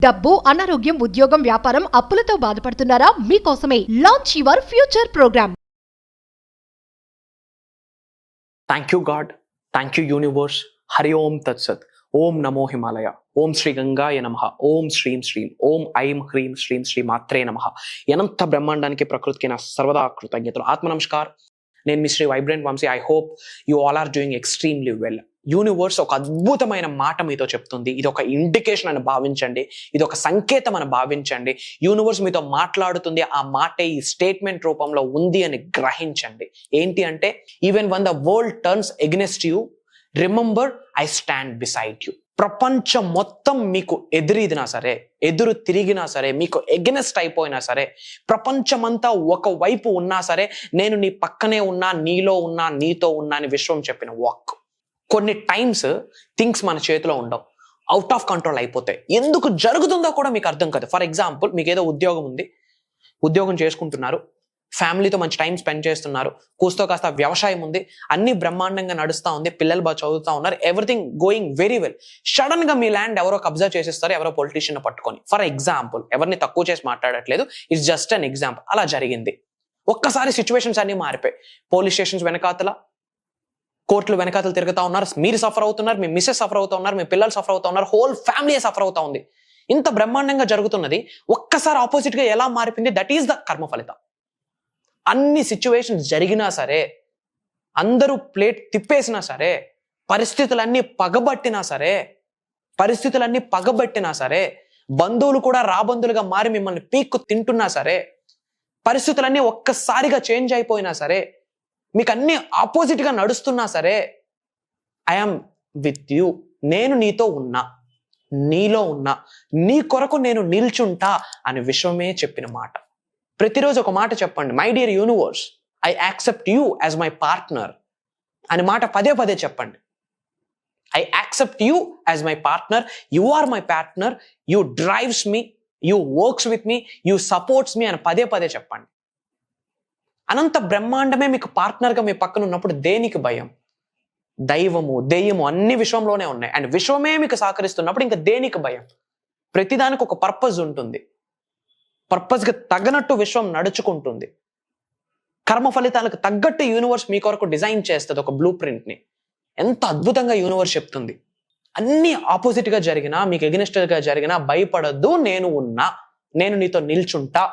డబ్బు, అనారోగ్యం, ఉద్యోగం, వ్యాపారం, అప్పులతో బాధపడుతున్నారా? మీకోసమే launch your future program. Thank you God, thank you universe. Hari ఓం తత్సత్. ఓం నమో హిమాలయ. ఓం శ్రీ గంగాయ నమః. ఓం శ్రీం శ్రీం. ఓం ఐం హ్రీం శ్రీం శ్రీ మాత్రే నమః. అనంత బ్రహ్మాండానికి, ప్రకృతికి నా సర్వదా కృతజ్ఞతలు. ఆత్మ నమస్కార్. నేను మీ Shri vibrant Vamsi. I hope you all are doing extremely well. Universe ఒక అద్భుతమైన మాట మీతో చెప్తుంది. ఇది ఒక ఇండికేషన్ అని భావించండి, ఇది ఒక సంకేతం అని భావించండి. యూనివర్స్ మీతో మాట్లాడుతుంది, ఆ మాటే ఈ స్టేట్మెంట్ రూపంలో ఉంది అని గ్రహించండి. ఏంటి అంటే, even one the world turns against you, remember I stand beside you. ప్రపంచం మొత్తం మీకు ఎదురీదినా సరే, ఎదురు తిరిగినా సరే, మీకు ఎగెనెస్ట్ అయిపోయినా సరే, ప్రపంచమంతా ఒకవైపు ఉన్నా సరే, నేను నీ పక్కనే ఉన్నా, నీలో ఉన్నా, నీతో ఉన్నా అని విశ్వం చెప్పిన వాక్. కొన్ని టైమ్స్ థింగ్స్ మన చేతిలో ఉండవు, అవుట్ ఆఫ్ కంట్రోల్ అయిపోతాయి. ఎందుకు జరుగుతుందో కూడా మీకు అర్థం కాదు. ఫర్ ఎగ్జాంపుల్, మీకు ఏదో ఉద్యోగం ఉంది, ఉద్యోగం చేసుకుంటున్నారు, ఫ్యామిలీతో మంచి టైం స్పెండ్ చేస్తున్నారు, కూస్తో కాస్త వ్యవసాయం ఉంది, అన్ని బ్రహ్మాండంగా నడుస్తూ ఉంది, పిల్లలు బాగా చదువుతూ ఉన్నారు, everything going very well. Sudden గా మీ ల్యాండ్ ఎవరో కబ్జా చేసేస్తారు, ఎవరో పొలిటీషియన్ పట్టుకొని. ఫర్ ఎగ్జాంపుల్, ఎవరిని తక్కువ చేసి మాట్లాడట్లేదు, ఇట్స్ జస్ట్ అన్ ఎగ్జాంపుల్. అలా జరిగింది. ఒక్కసారి సిచ్యువేషన్స్ అన్ని మారిపోయి, పోలీస్ స్టేషన్స్ వెనకాతల, కోర్టులు వెనకాతలు తిరుగుతా ఉన్నారు, మీరు సఫర్ అవుతున్నారు, మీ మిస్సెస్ సఫర్ అవుతా ఉన్నారు, మీ పిల్లలు సఫర్ అవుతా ఉన్నారు, హోల్ ఫ్యామిలీ సఫర్ అవుతా ఉంది. ఇంత బ్రహ్మాండంగా జరుగుతున్నది ఒక్కసారి ఆపోజిట్ గా ఎలా మారిపోయింది? దట్ ఈస్ ద కర్మ ఫలితం. అన్ని సిచ్యువేషన్స్ జరిగినా సరే, అందరూ ప్లేట్ తిప్పేసినా సరే, పరిస్థితులన్నీ పగబట్టినా సరే, బంధువులు కూడా రాబంధులుగా మారి మిమ్మల్ని పీక్కు తింటున్నా సరే, పరిస్థితులన్నీ ఒక్కసారిగా చేంజ్ అయిపోయినా సరే, మీకు అన్ని ఆపోజిట్ గా నడుస్తున్నా సరే, ఐఎమ్ విత్ యూ, నేను నీతో ఉన్నా, నీలో ఉన్నా, నీ కొరకు నేను నిల్చుంటా అని విశ్వమే చెప్పిన మాట. ప్రతిరోజు ఒక మాట చెప్పండి, my dear universe, I accept you as my partner అని మాట పదే పదే చెప్పండి. I accept you as my partner, you are my partner, you drives me, you works with me, you supports me అని పదే పదే చెప్పండి. అనంత బ్రహ్మాండమే మీకు పార్ట్నర్గా మీ పక్కన ఉన్నప్పుడు దేనికి భయం? దైవము, దెయ్యము అన్ని విశ్వంలోనే ఉన్నాయి. అండ్ విశ్వమే మీకు సహకరిస్తున్నప్పుడు ఇంకా దేనికి భయం? ప్రతిదానికి ఒక పర్పస్ ఉంటుంది, పర్పస్కి తగ్గనట్టు విశ్వం నడుచుకుంటుంది. కర్మ ఫలితాలకు తగ్గట్టు యూనివర్స్ మీ కొరకు డిజైన్ చేస్తుంది ఒక బ్లూ ప్రింట్ని. ఎంత అద్భుతంగా యూనివర్స్ చెప్తుంది. అన్ని ఆపోజిట్ గా జరిగినా, మీకు ఎగ్నెస్ట్ గా జరిగినా భయపడద్దు, నేను ఉన్నా, నేను నీతో నిల్చుంటా.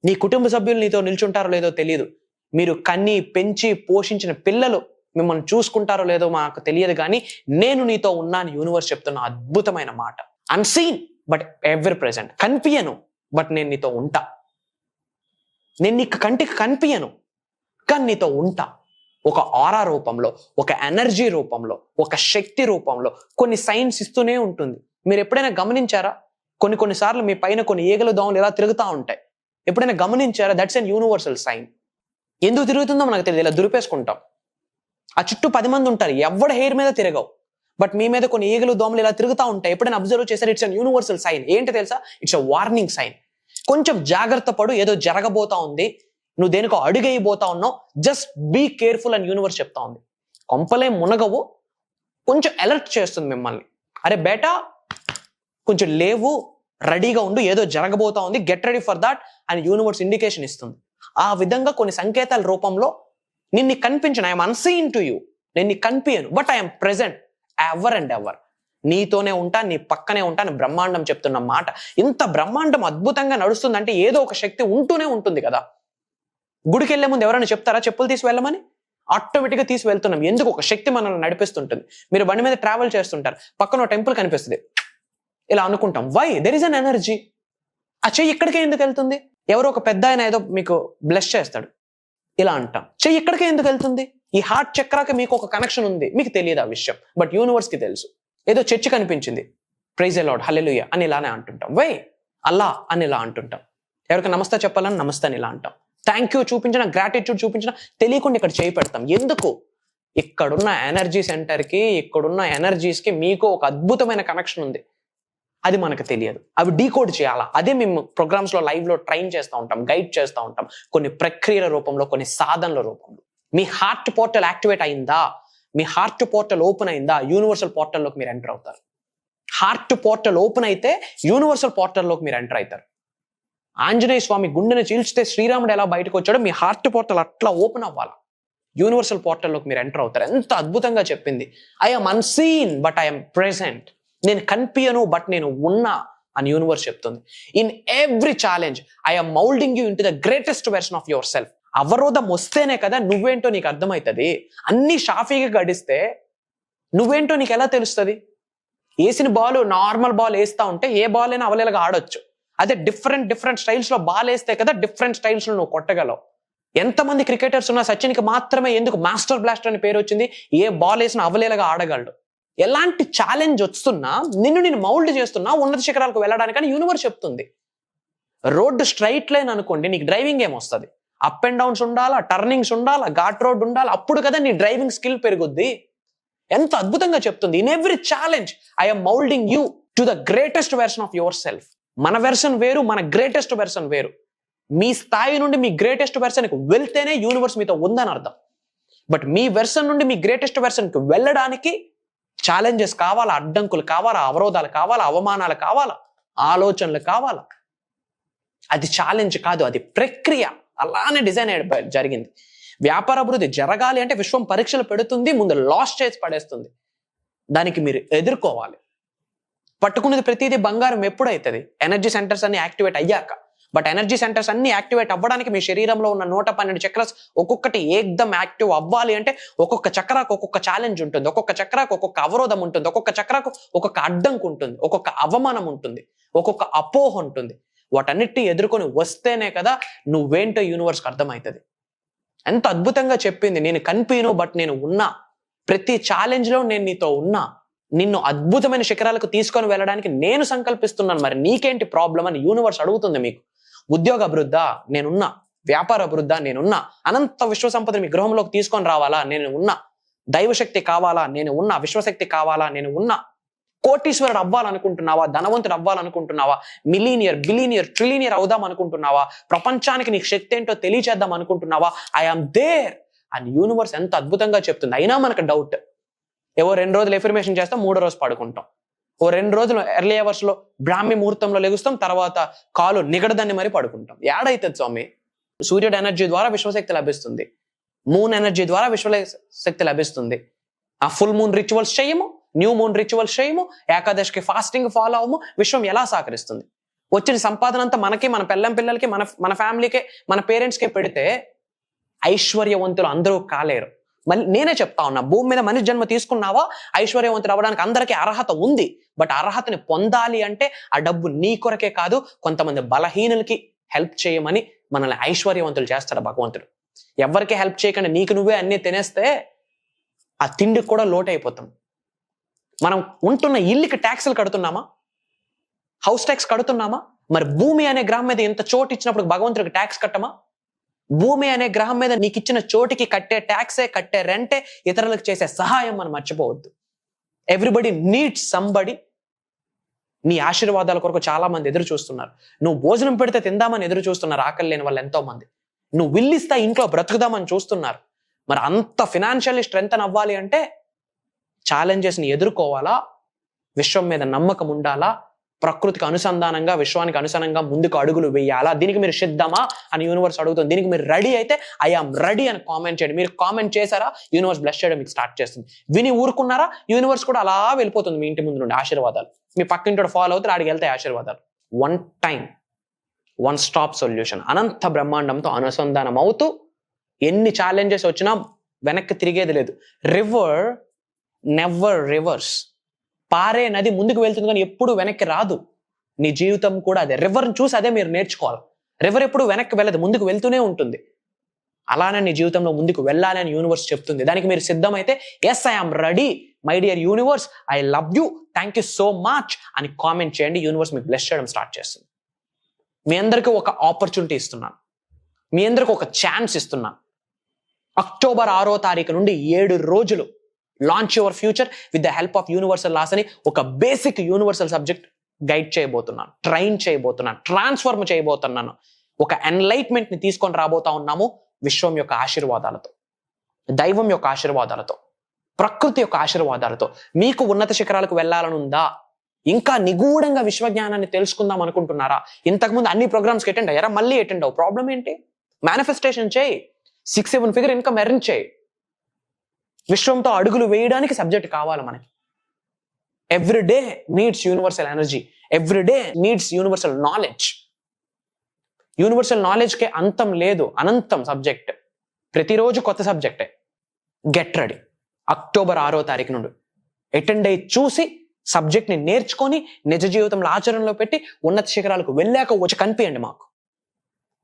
నీ కుటుంబ సభ్యులు నీతో నిల్చుంటారో లేదో తెలియదు, మీరు కన్ని పెంచి పోషించిన పిల్లలు మిమ్మల్ని చూసుకుంటారో లేదో మాకు తెలియదు, కానీ నేను నీతో ఉన్నా అని యూనివర్స్ చెప్తున్న అద్భుతమైన మాట. Unseen but ever present. కనిపించను బట్ నేను నీతో ఉంటా. నేను నీకు కంటికి కనిపించను కానీ నీతో ఉంటా. ఒక ఆరా రూపంలో, ఒక ఎనర్జీ రూపంలో, ఒక శక్తి రూపంలో కొన్ని సైన్స్ ఇస్తూనే ఉంటుంది. మీరు ఎప్పుడైనా గమనించారా? కొన్నిసార్లు మీ పైన కొన్ని ఈగలు, దోమలు ఇలా తిరుగుతూ ఉంటాయి. ఎప్పుడైనా గమనించారా? That's an universal sign. ఎందుకు తిరుగుతుందో మనకు తెలియదు, ఇలా దురిపేసుకుంటాం. ఆ చుట్టూ 10 మంది ఉంటారు, ఎవడ హెయిర్ మీద తిరగవు, బట్ మీ మీద కొన్ని ఈగలు, దోమలు ఇలా తిరుగుతూ ఉంటాయి. ఎప్పుడైనా అబ్జర్వ్ చేశారు? It's an universal sign. ఏంటి తెలుసా? It's a warning sign. కొంచెం జాగ్రత్త పడు, ఏదో జరగబోతా ఉంది, నువ్వు దేనికో అడుగైపోతా ఉన్నావు, జస్ట్ బీ కేర్ఫుల్ అని యూనివర్స్ చెప్తా ఉంది. కొంపలే మునగవు, కొంచెం అలర్ట్ చేస్తుంది మిమ్మల్ని. అరే బేటా, కొంచెం లేవు, రెడీగా ఉండు, ఏదో జరగబోతా ఉంది, గెట్ రెడీ ఫర్ దాట్ అని యూనివర్స్ ఇండికేషన్ ఇస్తుంది. ఆ విధంగా కొన్ని సంకేతాల రూపంలో నిన్ను కనిపించను. ఐఎమ్ అన్సీన్ టు యూ, నేను నీకు కనిపించను, but I'm present ever and ever. నీతోనే ఉంటా, నీ పక్కనే ఉంటా అని బ్రహ్మాండం చెప్తున్న మాట. ఇంత బ్రహ్మాండం అద్భుతంగా నడుస్తుందంటే ఏదో ఒక శక్తి ఉంటూనే ఉంటుంది కదా. గుడికి వెళ్లే ముందు ఎవరైనా చెప్తారా చెప్పులు తీసి వెళ్ళమని? ఆటోమేటిక్గా తీసి వెళ్తున్నాం. ఎందుకు? ఒక శక్తి మనల్ని నడిపిస్తుంటుంది. మీరు బండి మీద ట్రావెల్ చేస్తుంటారు, పక్కన టెంపుల్ కనిపిస్తుంది, ఇలా అనుకుంటాం. Why? There is an energy. ఆ చెయ్యి ఇక్కడికే ఎందుకు వెళ్తుంది? ఎవరో ఒక పెద్ద ఆయన ఏదో మీకు బ్లెస్ చేస్తాడు, ఇలా అంటాం. చెయ్యి ఇక్కడికే ఎందుకు వెళ్తుంది? ఈ హార్ట్ చక్రాకి మీకు ఒక కనెక్షన్ ఉంది, మీకు తెలియదు ఆ విషయం, బట్ యూనివర్స్ కి తెలుసు. ఏదో చర్చి కనిపించింది, ప్రైజ్ ది లార్డ్, హల్లెలూయా అని ఇలానే అంటుంటాం. వై? అల్లా అని ఇలా అంటుంటాం. ఎవరికి నమస్తే చెప్పాలని నమస్తే అని ఇలా అంటాం. థ్యాంక్ యూ చూపించిన, గ్రాటిట్యూడ్ చూపించిన, తెలియకుండా ఇక్కడ చేయి పెడతాం. ఎందుకు? ఇక్కడున్న ఎనర్జీ సెంటర్కి, ఇక్కడున్న ఎనర్జీస్కి మీకు ఒక అద్భుతమైన కనెక్షన్ ఉంది, అది మనకు తెలియదు. అవి డీకోడ్ చేయాలా. అదే మేము ప్రోగ్రామ్స్ లో, లైవ్ లో ట్రైన్ చేస్తూ ఉంటాం, గైడ్ చేస్తూ ఉంటాం, కొన్ని ప్రక్రియల రూపంలో, కొన్ని సాధనల రూపంలో. మీ హార్ట్ పోర్టల్ యాక్టివేట్ అయిందా? మీ హార్ట్ పోర్టల్ ఓపెన్ అయిందా? యూనివర్సల్ పోర్టల్లోకి మీరు ఎంటర్ అవుతారు. హార్ట్ పోర్టల్ ఓపెన్ అయితే యూనివర్సల్ పోర్టల్లోకి మీరు ఎంటర్ అవుతారు. ఆంజనేయ స్వామి గుండెని చీల్చితే శ్రీరాముడు ఎలా బయటకు వచ్చాడో మీ హార్ట్ పోర్టల్ అట్లా ఓపెన్ అవ్వాలి, యూనివర్సల్ పోర్టల్లోకి మీరు ఎంటర్ అవుతారు. ఎంత అద్భుతంగా చెప్పింది. I'm unseen but I'm present. నేను కనిపించను బట్ నేను ఉన్నా అని యూనివర్స్ చెప్తుంది. In every challenge I'm moulding you in to the greatest version of your self. అవరోధం వస్తేనే కదా నువ్వేంటో నీకు అర్థమవుతుంది. అన్ని షాఫీగా గడిస్తే నువ్వేంటో నీకు ఎలా తెలుస్తుంది? వేసిన బాల్ నార్మల్ బాల్ వేస్తా ఉంటే ఏ బాల్ అయినా అవలేలాగా ఆడొచ్చు. అదే డిఫరెంట్ స్టైల్స్ లో బాల్ వేస్తే కదా డిఫరెంట్ స్టైల్స్ లో నువ్వు కొట్టగలవు. ఎంతమంది క్రికెటర్స్ ఉన్నా సచిన్కి మాత్రమే ఎందుకు మాస్టర్ బ్లాస్టర్ అని పేరు వచ్చింది? ఏ బాల్ వేసినా అవలేలాగా ఆడగలడు. ఎలాంటి ఛాలెంజ్ వస్తున్నా నిన్ను మౌల్డ్ చేస్తున్నా ఉన్నత శిఖరాలకు వెళ్ళడానికని యూనివర్స్ చెప్తుంది. రోడ్డు స్ట్రైట్ లైన్ అనుకోండి, నీకు డ్రైవింగ్ ఏమొస్తుంది? అప్ అండ్ డౌన్స్ ఉండాలా, టర్నింగ్స్ ఉండాలా, ఘాట్ రోడ్ ఉండాలా, అప్పుడు కదా నీ డ్రైవింగ్ స్కిల్ పెరుగుద్ది. ఎంత అద్భుతంగా చెప్తుంది. In every challenge I'm moulding you to the greatest version of your self. మన వెర్షన్ వేరు, మన గ్రేటెస్ట్ వెర్షన్ వేరు. మీ స్థాయి నుండి మీ గ్రేటెస్ట్ వెర్షన్కి వెళ్తేనే యూనివర్స్ మీతో ఉందని అర్థం. బట్ మీ వెర్షన్ నుండి మీ గ్రేటెస్ట్ వెర్షన్కి వెళ్ళడానికి ఛాలెంజెస్ కావాలా, అడ్డంకులు కావాలా, అవరోధాలు కావాలా, అవమానాలు కావాలా, ఆలోచనలు కావాలా. అది ఛాలెంజ్ కాదు, అది ప్రక్రియ. అలానే డిజైన్ జరిగింది. వ్యాపార అభివృద్ధి జరగాలి అంటే విశ్వం పరీక్షలు పెడుతుంది, ముందు లాస్ చేసి పడేస్తుంది. దానికి మీరు ఎదుర్కోవాలి. పట్టుకునేది ప్రతిదీ బంగారం ఎప్పుడైతుంది? ఎనర్జీ సెంటర్స్ అన్ని యాక్టివేట్ అయ్యాక. బట్ ఎనర్జీ సెంటర్స్ అన్ని యాక్టివేట్ అవ్వడానికి మీ శరీరంలో ఉన్న 112 చక్రాస్ ఒక్కొక్కటి ఏకదం యాక్టివ్ అవ్వాలి అంటే ఒక్కొక్క చక్రాకు ఒక్కొక్క ఛాలెంజ్ ఉంటుంది, ఒక్కొక్క చక్రాకు ఒక్కొక్క అవరోధం ఉంటుంది, ఒక్కొక్క చక్రాకు ఒక్కొక్క అడ్డంకు ఉంటుంది, ఒక్కొక్క అవమానం ఉంటుంది, ఒక్కొక్క అపోహ ఉంటుంది. వాటన్నిటిని ఎదుర్కొని వస్తేనే కదా నువ్వేంటో యూనివర్స్కి అర్థమవుతుంది. ఎంత అద్భుతంగా చెప్పింది. నేను కనిపించను బట్ నేను ఉన్నా. ప్రతి ఛాలెంజ్ లో నేను నీతో ఉన్నా. నిన్ను అద్భుతమైన శిఖరాలకు తీసుకొని వెళ్ళడానికి నేను సంకల్పిస్తున్నాను. మరి నీకేంటి ప్రాబ్లం అని యూనివర్స్ అడుగుతుంది. మీకు ఉద్యోగ అభివృద్ధా? నేనున్నా. వ్యాపార అభివృద్ధా? నేనున్నా. అనంత విశ్వ సంపదని మీ గృహంలోకి తీసుకొని రావాలా? నేను ఉన్నా. దైవశక్తి కావాలా? నేను ఉన్నా. విశ్వశక్తి కావాలా? నేను ఉన్నా. కోటీశ్వరుడు అవ్వాలనుకుంటున్నావా? ధనవంతుడు అవ్వాలనుకుంటున్నావా? మిలీనియర్, బిలీనియర్, ట్రిలీనియర్ అవుదాం అనుకుంటున్నావా? ప్రపంచానికి నీకు శక్తి ఏంటో తెలియచేద్దాం అనుకుంటున్నావా? ఐఆమ్ దేర్ అని యూనివర్స్ ఎంత అద్భుతంగా చెప్తుంది. అయినా మనకు డౌట్. ఏవో 2 రోజులు ఎఫర్మేషన్ చేస్తాం, 3వ రోజు పడుకుంటాం. ఓ 2 రోజులు ఎర్లీ అవర్స్ లో బ్రాహ్మీ ముహూర్తంలో లెగుస్తాం, తర్వాత కాలు నిగడదాన్ని మరి పడుకుంటాం. ఏడైతుంది స్వామి? సూర్యుడు ఎనర్జీ ద్వారా విశ్వశక్తి లభిస్తుంది, మూన్ ఎనర్జీ ద్వారా విశ్వశక్తి లభిస్తుంది. ఆ ఫుల్ మూన్ రిచువల్స్ చేయము, న్యూ మూన్ రిచువల్స్ చేయము, ఏకాదశికి ఫాస్టింగ్ ఫాలో అవ్వము. విశ్వం ఎలా సహకరిస్తుంది? వచ్చిన సంపాదన అంతా మనకి, మన పిల్లలకి, మన ఫ్యామిలీకే, మన పేరెంట్స్కే పెడితే ఐశ్వర్యవంతులు అందరూ కాలేరు. మళ్ళీ నేనే చెప్తా ఉన్నా, భూమి మీద మనిషి జన్మ తీసుకున్నావా ఐశ్వర్యవంతులు అవ్వడానికి అందరికీ అర్హత ఉంది. బట్ అర్హతని పొందాలి అంటే ఆ డబ్బు నీ కొరకే కాదు, కొంతమంది బలహీనులకి హెల్ప్ చేయమని మనల్ని ఐశ్వర్యవంతులు చేస్తాడు భగవంతుడు. ఎవరికి హెల్ప్ చేయకుండా నీకు నువ్వే అన్ని తినేస్తే ఆ తిండికి కూడా లోటు అయిపోతాం. మనం ఉంటున్న ఇల్లుకి ట్యాక్సులు కడుతున్నామా? House tax కడుతున్నామా? మరి భూమి అనే గ్రహం మీద ఇంత చోటు ఇచ్చినప్పుడు భగవంతుడికి ట్యాక్స్ కట్టమా? భూమి అనే గ్రహం మీద నీకు ఇచ్చిన చోటికి కట్టే ట్యాక్సే, కట్టే రెంటే ఇతరులకు చేసే సహాయం మనం మర్చిపోవద్దు. Everybody needs somebody. నీ ఆశీర్వాదాల కొరకు చాలా మంది ఎదురు చూస్తున్నారు. నువ్వు భోజనం పెడితే తిందామని ఎదురు చూస్తున్నారు ఆకలి లేని వాళ్ళు ఎంతో మంది. నువ్వు విల్లిస్తా ఇంట్లో బ్రతుకుదామని చూస్తున్నారు. మరి అంత ఫినాన్షియల్లీ స్ట్రెంగ్త్ అవ్వాలి అంటే ఛాలెంజెస్ని ఎదుర్కోవాలా, విశ్వం మీద నమ్మకం ఉండాలా, ప్రకృతికి అనుసంధానంగా, విశ్వానికి అనుసంధానంగా ముందుకు అడుగులు వేయాలా. దీనికి మీరు సిద్ధమా అని యూనివర్స్ అడుగుతుంది. దీనికి మీరు రెడీ అయితే ఐఆమ్ రెడీ అని కామెంట్ చేయండి. మీరు కామెంట్ చేశారా, యూనివర్స్ బ్లెస్ చేయడం మీకు స్టార్ట్ చేస్తుంది. విని ఊరుకున్నారా, యూనివర్స్ కూడా అలా వెళ్ళిపోతుంది మీ ఇంటి ముందు నుండి ఆశీర్వాదాలు. మీ పక్కింటి ఫాలో అవుతారు, ఆడికి వెళ్తాయి ఆశీర్వాదాలు. One time, one stop solution. అనంత బ్రహ్మాండంతో అనుసంధానం అవుతూ ఎన్ని ఛాలెంజెస్ వచ్చినా వెనక్కి తిరిగేది లేదు. River never reverse. పారే నది ముందుకు వెళ్తుంది కానీ ఎప్పుడు వెనక్కి రాదు. నీ జీవితం కూడా అదే. రివర్ని చూసి అదే మీరు నేర్చుకోవాలి. రివర్ ఎప్పుడు వెనక్కి వెళ్ళదు, ముందుకు వెళ్తూనే ఉంటుంది. అలానే నీ జీవితంలో ముందుకు వెళ్ళాలి అని యూనివర్స్ చెప్తుంది. దానికి మీరు సిద్ధమైతే yes I'm ready my dear universe, I love you, thank you so much అని కామెంట్ చేయండి. యూనివర్స్ మీకు బ్లెస్ చేయడం స్టార్ట్ చేస్తుంది. మీ అందరికీ ఒక ఆపర్చునిటీ ఇస్తున్నాను, మీ అందరికి ఒక ఛాన్స్ ఇస్తున్నాను. అక్టోబర్ 6వ తారీఖు నుండి 7 రోజులు launch your future with the help of universal laws అని ఒక బేసిక్ యూనివర్సల్ సబ్జెక్ట్ గైడ్ చేయబోతున్నాను, ట్రైన్ చేయబోతున్నాను, ట్రాన్స్ఫార్మ్ చేయబోతున్నాను. ఒక ఎన్లైట్మెంట్ ని తీసుకొని రాబోతా ఉన్నాము విశ్వం యొక్క ఆశీర్వాదాలతో, దైవం యొక్క ఆశీర్వాదాలతో, ప్రకృతి యొక్క ఆశీర్వాదాలతో. మీకు ఉన్నత శిఖరాలకు వెళ్ళాలని ఉందా? ఇంకా నిగూఢంగా విశ్వజ్ఞానాన్ని తెలుసుకుందాం అనుకుంటున్నారా? ఇంతకుముందు అన్ని ప్రోగ్రామ్స్కి అటెండ్ అయ్యారా? మళ్ళీ అటెండ్ అవ్వు. ప్రాబ్లం ఏంటి? మేనిఫెస్టేషన్ చేయి, 6-7 ఫిగర్ ఇన్కమ్ ఎర్న్ చేయి. విశ్వంతో అడుగులు వేయడానికి సబ్జెక్ట్ కావాలి మనకి. Every day needs universal energy, every day needs universal knowledge. Universal నాలెడ్జ్కి అంతం లేదు, అనంతం సబ్జెక్ట్. ప్రతిరోజు కొత్త సబ్జెక్టే. Get ready. అక్టోబర్ 6వ తారీఖు నుండి అటెండ్ అయ్యి చూసి సబ్జెక్ట్ని నేర్చుకొని నిజ జీవితంలో ఆచరణలో పెట్టి ఉన్నత శిఖరాలకు వెళ్ళాక వచ్చి కనిపించండి మాకు.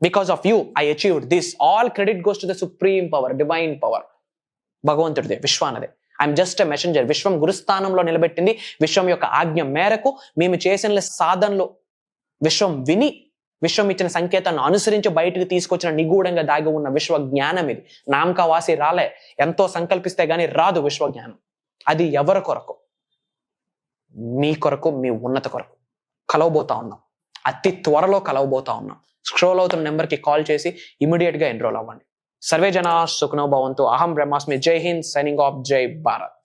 Because of you I achieved this. All credit goes to the supreme power, divine power. భగవంతుడిదే, విశ్వానదే. I'm just a messenger. విశ్వం గురుస్థానంలో నిలబెట్టింది. విశ్వం యొక్క ఆజ్ఞ మేరకు మేము చేసిన సాధనలు విశ్వం విని, విశ్వం ఇచ్చిన సంకేతాన్ని అనుసరించి బయటకు తీసుకొచ్చిన నిగూఢంగా దాగి ఉన్న విశ్వ జ్ఞానం ఇది. నామకా వాసి రాలే. ఎంతో సంకల్పిస్తే గానీ రాదు విశ్వ జ్ఞానం. అది ఎవరి కొరకు? మీ కొరకు, మీ ఉన్నత కొరకు కలవబోతా ఉన్నాం. అతి త్వరలో కలవబోతా ఉన్నాం. స్క్రోల్ అవుతున్న నెంబర్కి కాల్ చేసి ఇమీడియట్ గా ఎన్రోల్ అవ్వండి. సర్వే జనా సుఖనో భవంతు. అహం బ్రహ్మాస్మి. జై హింద్. Signing off. జై భారత్.